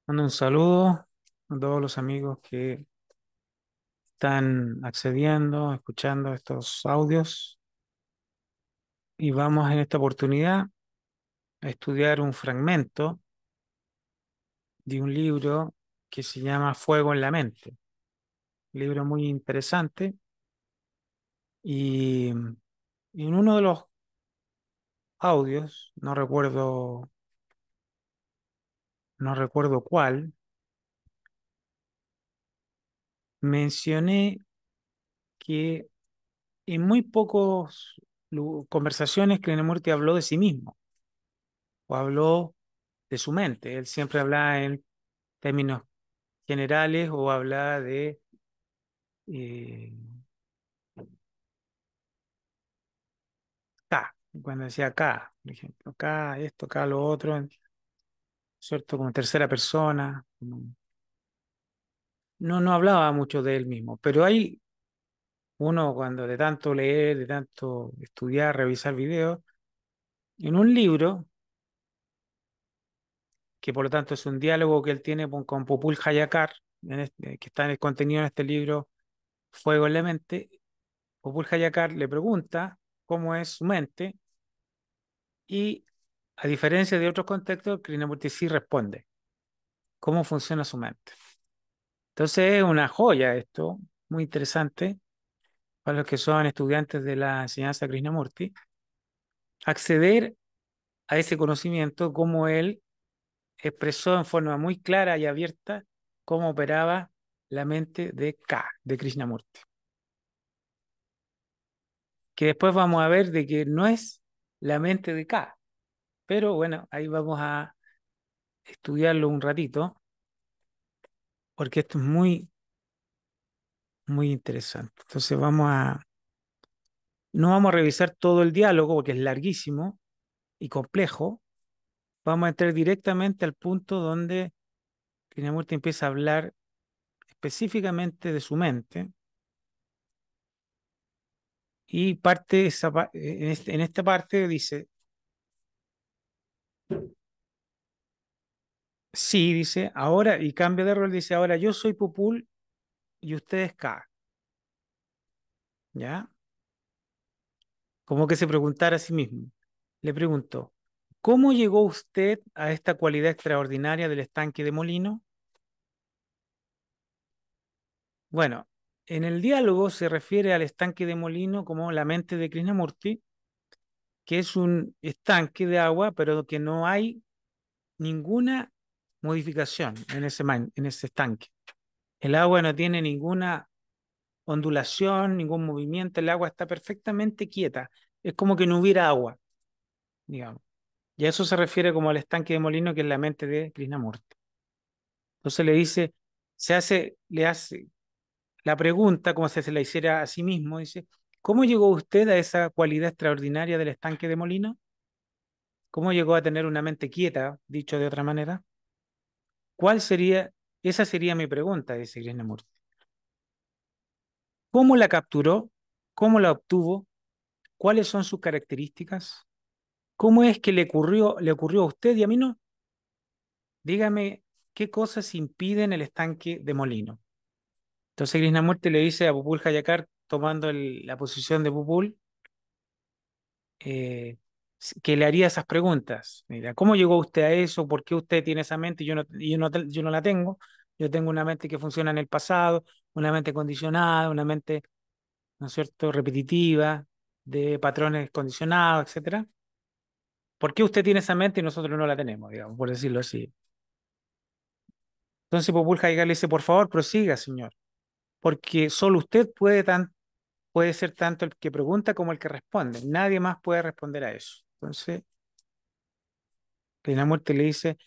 Mando un saludo a todos los amigos que están accediendo, escuchando estos audios y vamos en esta oportunidad a estudiar un fragmento de un libro que se llama Fuego en la mente. Un libro muy interesante y en uno de los audios, no recuerdo cuál, mencioné que en muy pocos conversaciones Krishnamurti habló de sí mismo o habló de su mente. Él siempre hablaba en términos generales o hablaba de eh, K, cuando decía K, por ejemplo, K, esto, K, lo otro, ¿cierto? Como tercera persona. No hablaba mucho de él mismo, pero hay uno cuando de tanto leer, de tanto estudiar, revisar videos, en un libro, que por lo tanto es un diálogo que él tiene con Popul Hayakar, que está en el contenido en este libro, Fuego en la mente. Popul Hayakar le pregunta cómo es su mente y, a diferencia de otros contextos, Krishnamurti sí responde cómo funciona su mente. Entonces es una joya esto, muy interesante para los que son estudiantes de la enseñanza de Krishnamurti, acceder a ese conocimiento, cómo él expresó en forma muy clara y abierta cómo operaba la mente de K, de Krishnamurti. Que después vamos a ver de que no es la mente de K, pero bueno, ahí vamos a estudiarlo un ratito, porque esto es muy, muy interesante. Entonces no vamos a revisar todo el diálogo porque es larguísimo y complejo. Vamos a entrar directamente al punto donde Krishnamurti empieza a hablar específicamente de su mente y en esta parte dice, sí, dice, ahora, y cambia de rol, dice, ahora yo soy Pupul y usted es K, ¿ya? Como que se preguntara a sí mismo. Le preguntó, ¿cómo llegó usted a esta cualidad extraordinaria del estanque de Molino? Bueno, en el diálogo se refiere al estanque de Molino como la mente de Krishnamurti, que es un estanque de agua, pero que no hay ninguna modificación en ese estanque. El agua no tiene ninguna ondulación, ningún movimiento, el agua está perfectamente quieta. Es como que no hubiera agua, digamos. Y a eso se refiere como al estanque de Molino, que es la mente de Krishnamurti. Entonces le dice, le hace la pregunta, como si se la hiciera a sí mismo, dice, ¿cómo llegó usted a esa cualidad extraordinaria del estanque de Molino? ¿Cómo llegó a tener una mente quieta, dicho de otra manera? ¿Cuál sería, esa sería mi pregunta, dice Krishnamurti. ¿Cómo la capturó? ¿Cómo la obtuvo? ¿Cuáles son sus características? ¿Cómo es que le ocurrió a usted y a mí no? Dígame, ¿qué cosas impiden el estanque de Molino? Entonces Krishnamurti le dice a Pupul Hayakar, tomando la posición de Pupul, eh, que le haría esas preguntas. Mira, ¿cómo llegó usted a eso? ¿Por qué usted tiene esa mente y yo no la tengo? Yo tengo una mente que funciona en el pasado, una mente condicionada, una mente, ¿no es cierto?, repetitiva, de patrones condicionados, etcétera. ¿Por qué usted tiene esa mente y nosotros no la tenemos, digamos, por decirlo así? Entonces Popul Jaigar le dice, por favor, prosiga, señor, porque solo usted puede ser tanto el que pregunta como el que responde. Nadie más puede responder a eso. Entonces, la muerte le dice,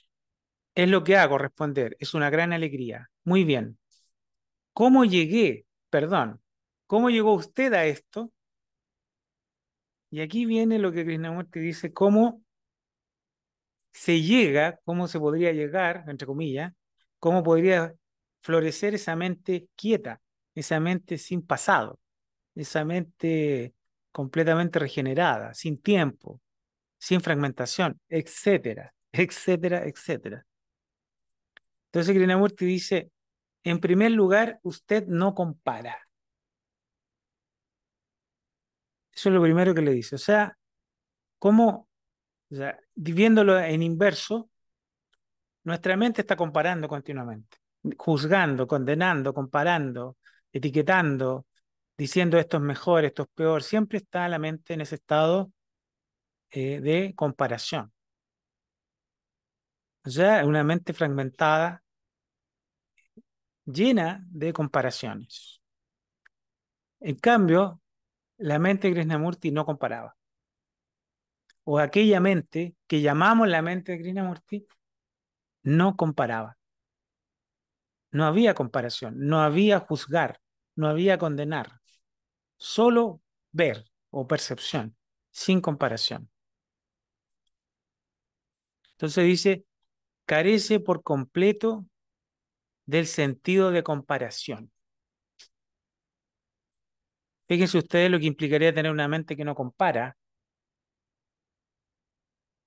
es lo que hago, responder, es una gran alegría. Muy bien. ¿Cómo llegué? Perdón. ¿Cómo llegó usted a esto? Y aquí viene lo que Krishnamurti dice, cómo se llega, cómo se podría llegar, entre comillas, cómo podría florecer esa mente quieta, esa mente sin pasado, esa mente completamente regenerada, sin tiempo, sin fragmentación, etcétera, etcétera, etcétera. Entonces Krishnamurti dice, en primer lugar, usted no compara. Eso es lo primero que le dice. O sea, ¿cómo? O sea, viéndolo en inverso, nuestra mente está comparando continuamente, juzgando, condenando, comparando, etiquetando, diciendo esto es mejor, esto es peor. Siempre está la mente en ese estado de comparación. O sea, una mente fragmentada, llena de comparaciones. En cambio, la mente de Krishnamurti no comparaba. O aquella mente que llamamos la mente de Krishnamurti no comparaba. No había comparación, no había juzgar, no había condenar, solo ver o percepción, sin comparación. Entonces dice, carece por completo del sentido de comparación. Fíjense ustedes lo que implicaría tener una mente que no compara,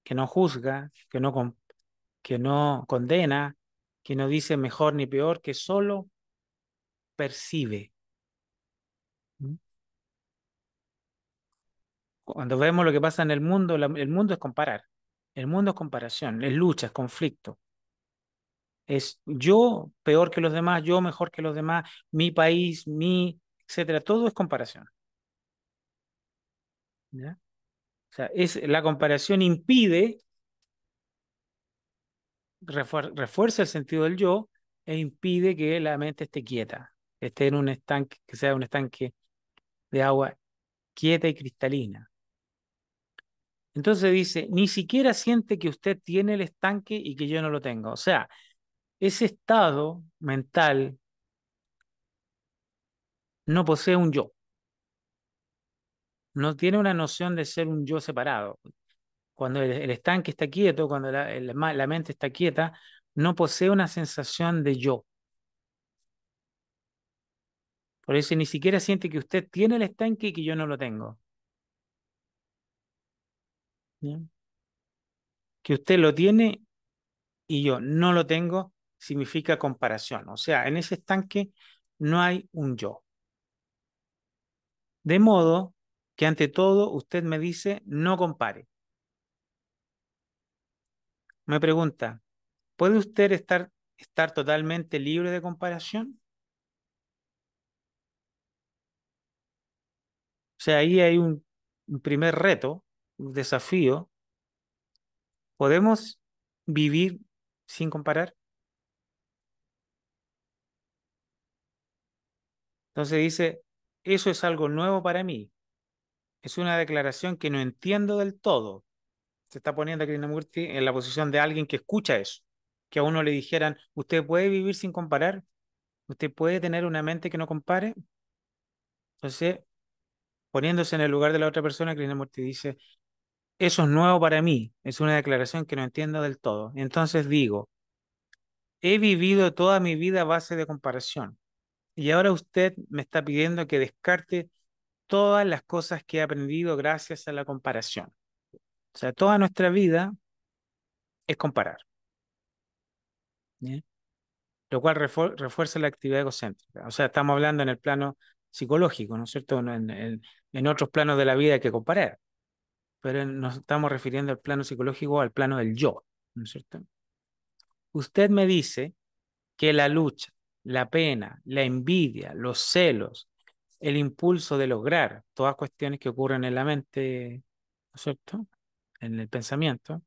que no juzga, que no condena, que no dice mejor ni peor, que solo percibe. ¿Mm? Cuando vemos lo que pasa en el mundo, el mundo es comparar. El mundo es comparación, es lucha, es conflicto. Es yo peor que los demás, yo mejor que los demás, mi país, etcétera. Todo es comparación. ¿Ya? O sea, la comparación impide, refuerza el sentido del yo e impide que la mente esté quieta, esté en un estanque, que sea un estanque de agua quieta y cristalina. Entonces dice, ni siquiera siente que usted tiene el estanque y que yo no lo tengo. O sea, ese estado mental no posee un yo, no tiene una noción de ser un yo separado. Cuando el estanque está quieto, cuando la mente está quieta, no posee una sensación de yo. Por eso ni siquiera siente que usted tiene el estanque y que yo no lo tengo. ¿Ya? Que usted lo tiene y yo no lo tengo significa comparación. O sea, en ese estanque no hay un yo. De modo que ante todo usted me dice no compare. Me pregunta, ¿puede usted estar totalmente libre de comparación? O sea, ahí hay un primer reto, un desafío. ¿Podemos vivir sin comparar? Entonces dice, eso es algo nuevo para mí. Es una declaración que no entiendo del todo. Se está poniendo a Krishnamurti en la posición de alguien que escucha eso. Que a uno le dijeran, ¿usted puede vivir sin comparar? ¿Usted puede tener una mente que no compare? Entonces, poniéndose en el lugar de la otra persona, Krishnamurti dice, eso es nuevo para mí. Es una declaración que no entiendo del todo. Entonces digo, he vivido toda mi vida a base de comparación. Y ahora usted me está pidiendo que descarte todas las cosas que he aprendido gracias a la comparación. O sea, toda nuestra vida es comparar, ¿ya? Lo cual refuerza la actividad egocéntrica. O sea, estamos hablando en el plano psicológico, ¿no es cierto? En otros planos de la vida hay que comparar, pero nos estamos refiriendo al plano psicológico, al plano del yo, ¿no es cierto? Usted me dice que la lucha, la pena, la envidia, los celos, el impulso de lograr, todas cuestiones que ocurren en la mente, ¿no es cierto? En el pensamiento,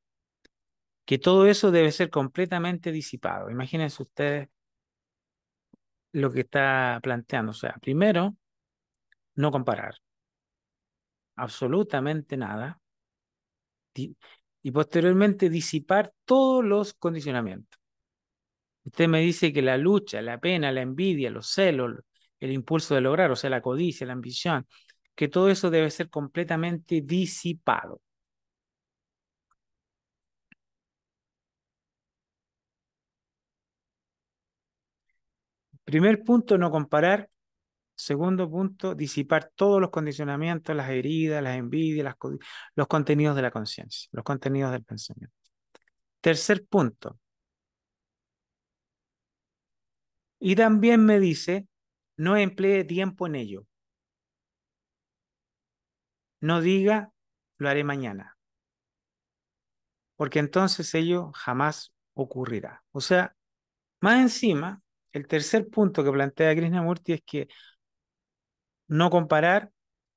que todo eso debe ser completamente disipado. Imagínense ustedes lo que está planteando. O sea, primero, no comparar absolutamente nada di- y posteriormente disipar todos los condicionamientos. Usted me dice que la lucha, la pena, la envidia, los celos, el impulso de lograr, o sea, la codicia, la ambición, que todo eso debe ser completamente disipado. Primer punto, no comparar. Segundo punto, disipar todos los condicionamientos, las heridas, las envidias, los contenidos de la conciencia, los contenidos del pensamiento. Tercer punto, Y también me dice, no emplee tiempo en ello. No diga, lo haré mañana, porque entonces ello jamás ocurrirá. O sea, más encima, el tercer punto que plantea Krishnamurti es que no comparar,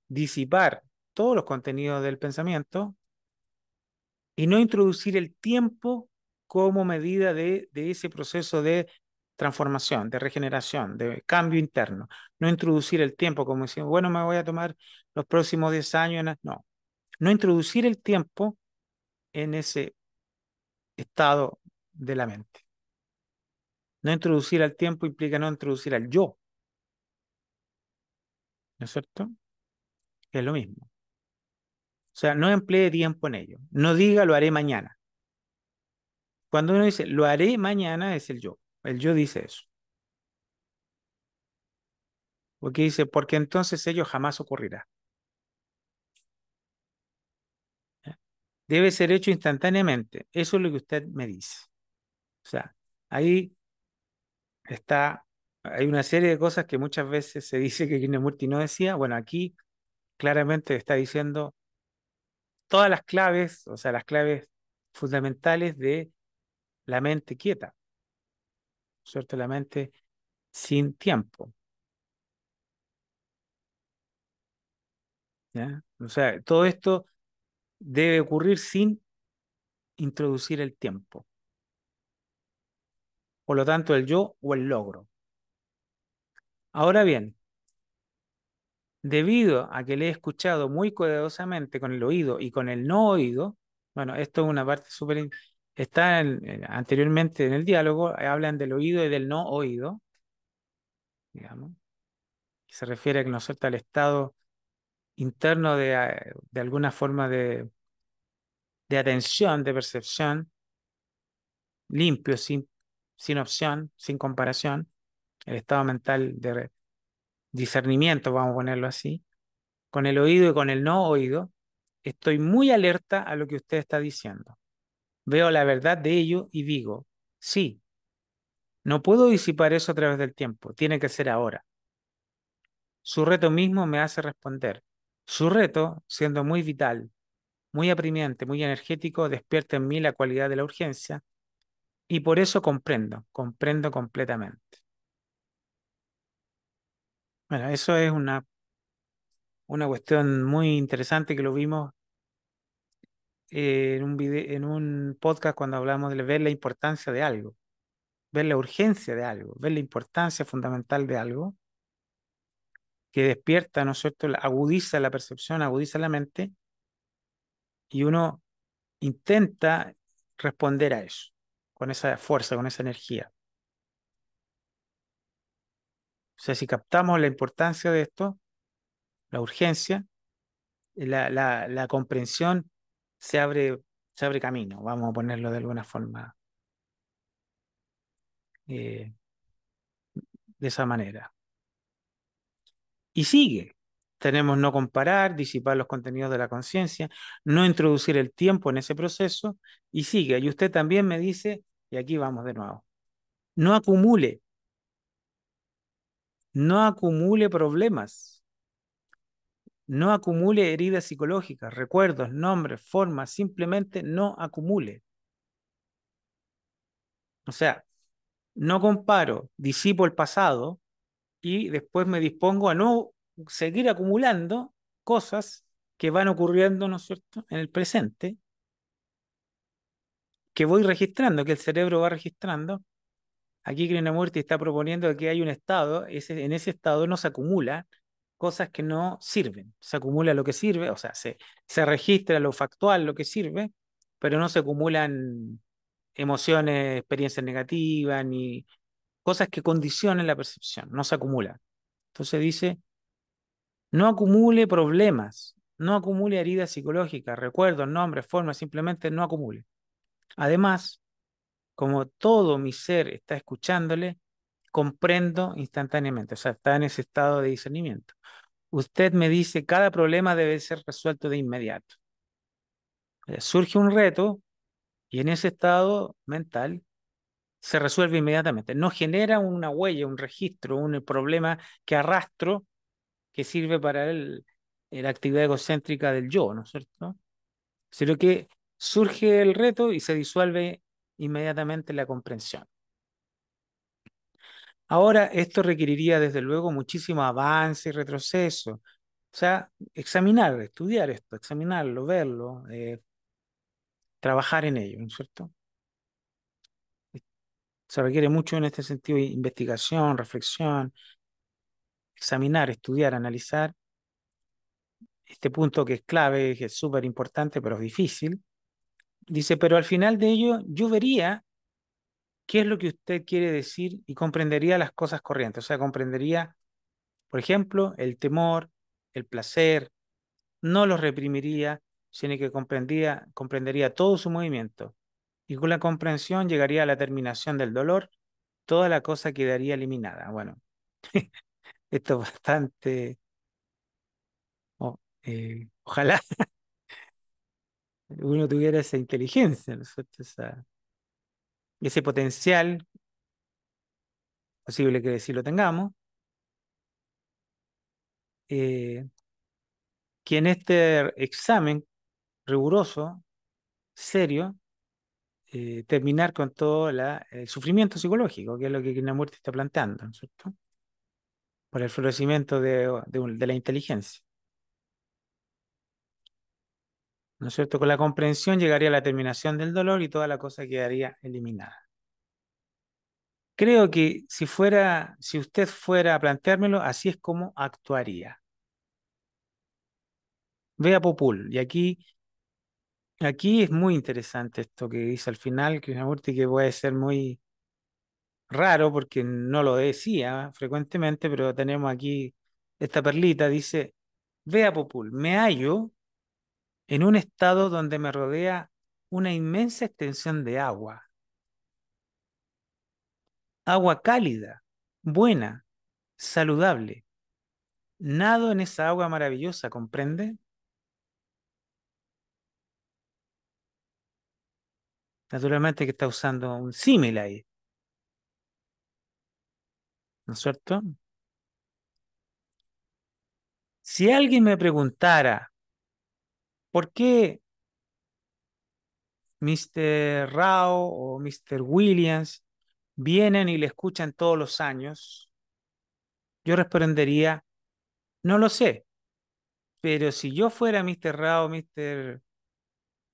disipar todos los contenidos del pensamiento y no introducir el tiempo como medida de ese proceso de transformación, de regeneración, de cambio interno. No introducir el tiempo como decir, bueno, me voy a tomar los próximos 10 años. No, no introducir el tiempo en ese estado de la mente. No introducir al tiempo implica no introducir al yo, ¿no es cierto? Es lo mismo. O sea, no emplee tiempo en ello. No diga lo haré mañana. Cuando uno dice lo haré mañana es el yo. El yo dice eso. Porque dice, porque entonces ello jamás ocurrirá. ¿Ya? Debe ser hecho instantáneamente. Eso es lo que usted me dice. O sea, ahí está, hay una serie de cosas que muchas veces se dice que Krishnamurti no decía. Bueno, aquí claramente está diciendo todas las claves, o sea, las claves fundamentales de la mente quieta, ¿cierto? La mente sin tiempo, ¿ya? O sea, todo esto debe ocurrir sin introducir el tiempo. Por lo tanto, el yo o el logro. Ahora bien, debido a que le he escuchado muy cuidadosamente con el oído y con el no oído, bueno, esto es una parte súper... Está anteriormente en el diálogo, hablan del oído y del no oído, digamos, que se refiere a que no es al estado interno de alguna forma de atención, de percepción, limpio, sin opción, sin comparación, el estado mental de discernimiento, vamos a ponerlo así, con el oído y con el no oído, estoy muy alerta a lo que usted está diciendo. Veo la verdad de ello y digo, sí, no puedo disipar eso a través del tiempo, tiene que ser ahora. Su reto mismo me hace responder. Su reto, siendo muy vital, muy apremiante, muy energético, despierta en mí la cualidad de la urgencia y por eso comprendo completamente. Bueno, eso es una cuestión muy interesante que lo vimos en un en un podcast cuando hablamos de ver la importancia de algo, ver la urgencia de algo, ver la importancia fundamental de algo que despierta, ¿no es cierto?, agudiza la percepción, agudiza la mente y uno intenta responder a eso, con esa fuerza, con esa energía. O sea, si captamos la importancia de esto, la urgencia, la comprensión se abre camino, vamos a ponerlo de alguna forma, eh, de esa manera. Y sigue. Tenemos no comparar, disipar los contenidos de la conciencia, no introducir el tiempo en ese proceso, y sigue. Y usted también me dice, y aquí vamos de nuevo, no acumule, no acumule problemas, no acumule heridas psicológicas, recuerdos, nombres, formas, simplemente no acumule. O sea, no comparo, disipo el pasado y después me dispongo a no seguir acumulando cosas que van ocurriendo, ¿no es cierto?, en el presente, que voy registrando, que el cerebro va registrando. Aquí Krishnamurti está proponiendo que hay un estado, en ese estado no se acumula cosas que no sirven, se acumula lo que sirve, o sea, se registra lo factual, lo que sirve, pero no se acumulan emociones, experiencias negativas, ni cosas que condicionen la percepción, no se acumulan. Entonces dice, no acumule problemas, no acumule heridas psicológicas, recuerdos, nombres, formas, simplemente no acumule. Además, como todo mi ser está escuchándole, comprendo instantáneamente, o sea, está en ese estado de discernimiento. Usted me dice, cada problema debe ser resuelto de inmediato. Surge un reto y en ese estado mental se resuelve inmediatamente. No genera una huella, un registro, un problema que arrastro que sirve para la actividad egocéntrica del yo, ¿no es cierto? Sino que surge el reto y se disuelve inmediatamente la comprensión. Ahora, esto requeriría desde luego muchísimo avance y retroceso. O sea, examinar, estudiar esto, examinarlo, verlo, trabajar en ello, ¿no es cierto? Se requiere mucho en este sentido de investigación, reflexión, examinar, estudiar, analizar este punto que es clave, que es súper importante, pero es difícil. Dice, pero al final de ello yo vería qué es lo que usted quiere decir y comprendería las cosas corrientes. O sea, comprendería, por ejemplo, el temor, el placer, no los reprimiría, sino que comprendería todo su movimiento. Y con la comprensión llegaría a la terminación del dolor, toda la cosa quedaría eliminada. Bueno, esto es bastante, ojalá uno tuviera esa inteligencia, ¿no es cierto? Ese potencial, posible que sí lo tengamos, eh, que en este examen riguroso, serio, terminar con todo el sufrimiento psicológico, que es lo que Krishnamurti está planteando, ¿no es cierto? Por el florecimiento de la inteligencia, ¿no es cierto? Con la comprensión llegaría a la terminación del dolor y toda la cosa quedaría eliminada. Creo que si usted fuera a planteármelo, así es como actuaría. Vea Popul, y aquí es muy interesante esto que dice al final Krishnamurti, que puede ser muy raro porque no lo decía frecuentemente, pero tenemos aquí esta perlita, dice, vea Popul, me hallo en un estado donde me rodea una inmensa extensión de agua, agua cálida, buena, saludable. Nado en esa agua maravillosa, ¿comprende? Naturalmente que está usando un símil ahí, ¿no es cierto? Si alguien me preguntara, ¿por qué Mr. Rao o Mr. Williams vienen y le escuchan todos los años? Yo respondería, no lo sé, pero si yo fuera Mr. Rao, Mr.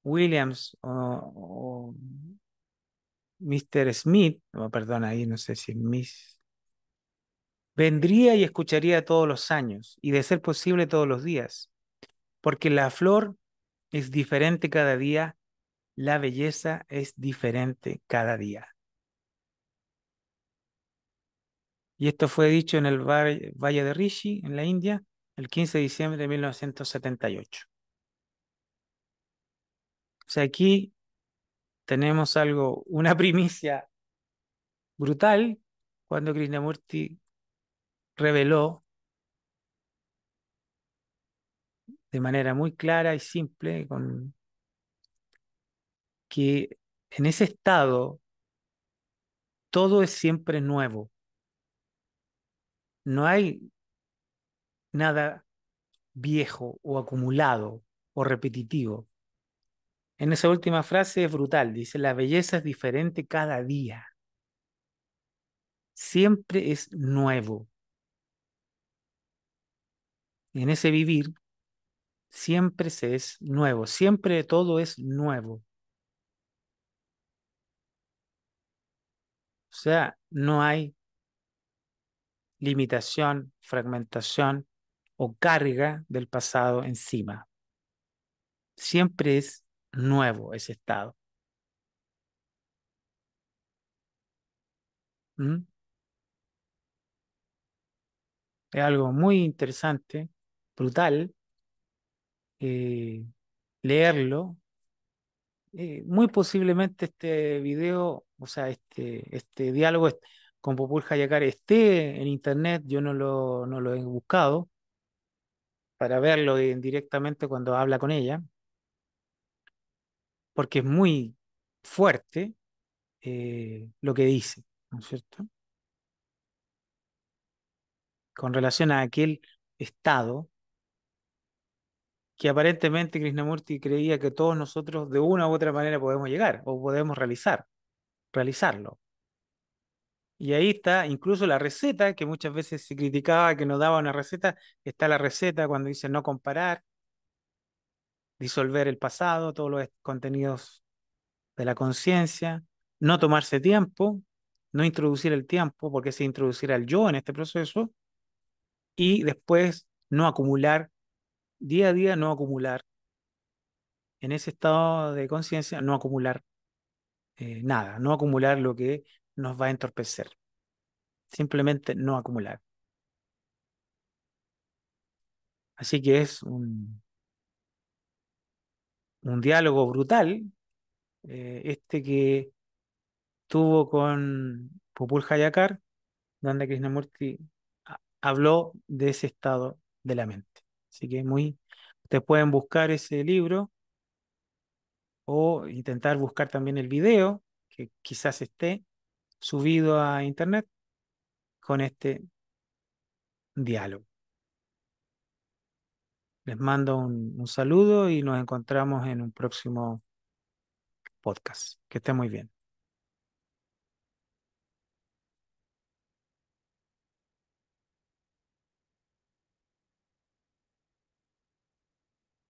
Williams o Mr. Smith, o perdón, ahí no sé si es Miss, vendría y escucharía todos los años y de ser posible todos los días, porque la flor es diferente cada día, la belleza es diferente cada día. Y esto fue dicho en el Valle de Rishi, en la India, el 15 de diciembre de 1978. O sea, aquí tenemos algo, una primicia brutal, cuando Krishnamurti reveló de manera muy clara y simple que en ese estado todo es siempre nuevo. No hay nada viejo o acumulado o repetitivo. En esa última frase es brutal, dice, la belleza es diferente cada día, siempre es nuevo. En ese vivir siempre se es nuevo, siempre todo es nuevo. O sea, no hay limitación, fragmentación o carga del pasado encima. Siempre es nuevo ese estado. ¿Mm? Es algo muy interesante, brutal, eh, leerlo. Muy posiblemente este video, o sea, este diálogo con Popul Hayakar esté en internet, yo no lo he buscado para verlo directamente cuando habla con ella, porque es muy fuerte, lo que dice, ¿no es cierto? Con relación a aquel estado que aparentemente Krishnamurti creía que todos nosotros de una u otra manera podemos llegar o podemos realizarlo. Y ahí está incluso la receta, que muchas veces se criticaba que no daba una receta, está la receta cuando dice no comparar, disolver el pasado, todos los contenidos de la conciencia, no tomarse tiempo, no introducir el tiempo, porque se introducirá el yo en este proceso, y después no acumular, día a día no acumular, en ese estado de conciencia, no acumular nada, no acumular lo que nos va a entorpecer, simplemente no acumular. Así que es un diálogo brutal, este que tuvo con Popul Hayakar, donde Krishnamurti habló de ese estado de la mente. Así que ustedes pueden buscar ese libro o intentar buscar también el video, que quizás esté subido a internet con este diálogo. Les mando un saludo y nos encontramos en un próximo podcast. Que esté muy bien.